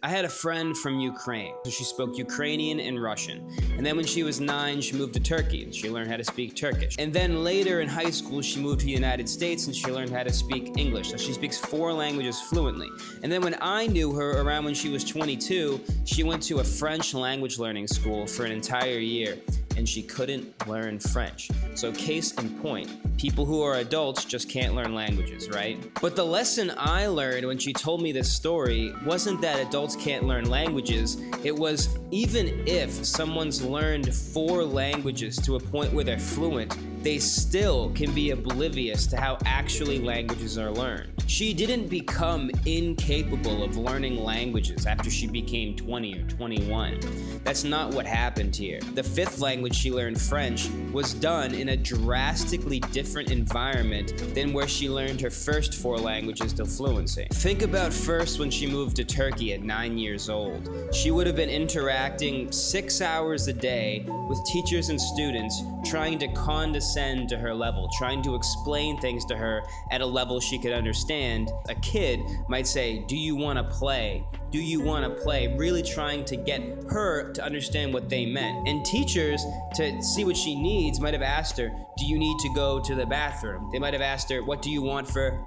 I had a friend from Ukraine, so she spoke Ukrainian and Russian. And then when she was 9, she moved to Turkey and she learned how to speak Turkish. And then later in high school, she moved to the United States and she learned how to speak English. So she speaks 4 languages fluently. And then when I knew her around when she was 22, she went to a French language learning school for an entire year and she couldn't learn French. So case in point, people who are adults just can't learn languages, right? But the lesson I learned when she told me this story wasn't that adults can't learn languages. It was even if someone's learned 4 languages to a point where they're fluent, they still can be oblivious to how actually languages are learned. She didn't become incapable of learning languages after she became 20 or 21. That's not what happened here. The 5th language she learned, French, was done in a drastically different environment than where she learned her first 4 languages to fluency. Think about first when she moved to Turkey at 9 years old. She would have been interacting 6 hours a day with teachers and students trying to condescend to her level, trying to explain things to her at a level she could understand. A kid might say, "Do you want to play? Do you want to play?" Really trying to get her to understand what they meant. And teachers, to see what she needs, might have asked her, "Do you need to go to the bathroom?" They might have asked her, "What do you want for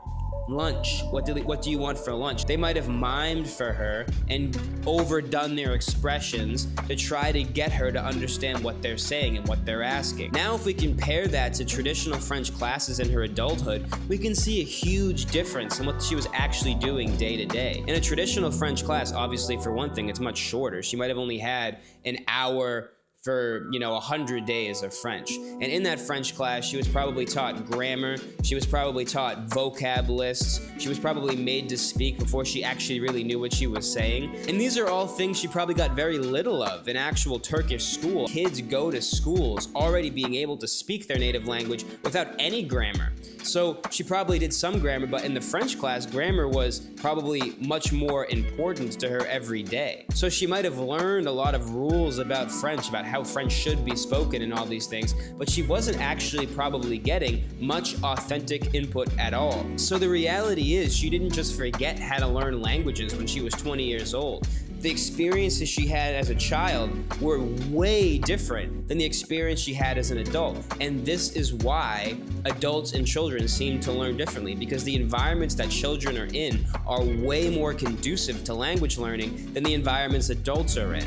lunch? What do you want for lunch?" They might have mimed for her and overdone their expressions to try to get her to understand what they're saying and what they're asking. Now, if we compare that to traditional French classes in her adulthood, we can see a huge difference in what she was actually doing day to day. In a traditional French class, obviously, for one thing, it's much shorter. She might have only had an hour for 100 days of French. And in that French class, she was probably taught grammar, she was probably taught vocab lists, she was probably made to speak before she actually really knew what she was saying. And these are all things she probably got very little of in actual Turkish school. Kids go to schools already being able to speak their native language without any grammar. So she probably did some grammar, but in the French class, grammar was probably much more important to her every day. So she might have learned a lot of rules about French, about how French should be spoken and all these things, but she wasn't actually probably getting much authentic input at all. So the reality is she didn't just forget how to learn languages when she was 20 years old. The experiences she had as a child were way different than the experience she had as an adult. And this is why adults and children seem to learn differently, because the environments that children are in are way more conducive to language learning than the environments adults are in.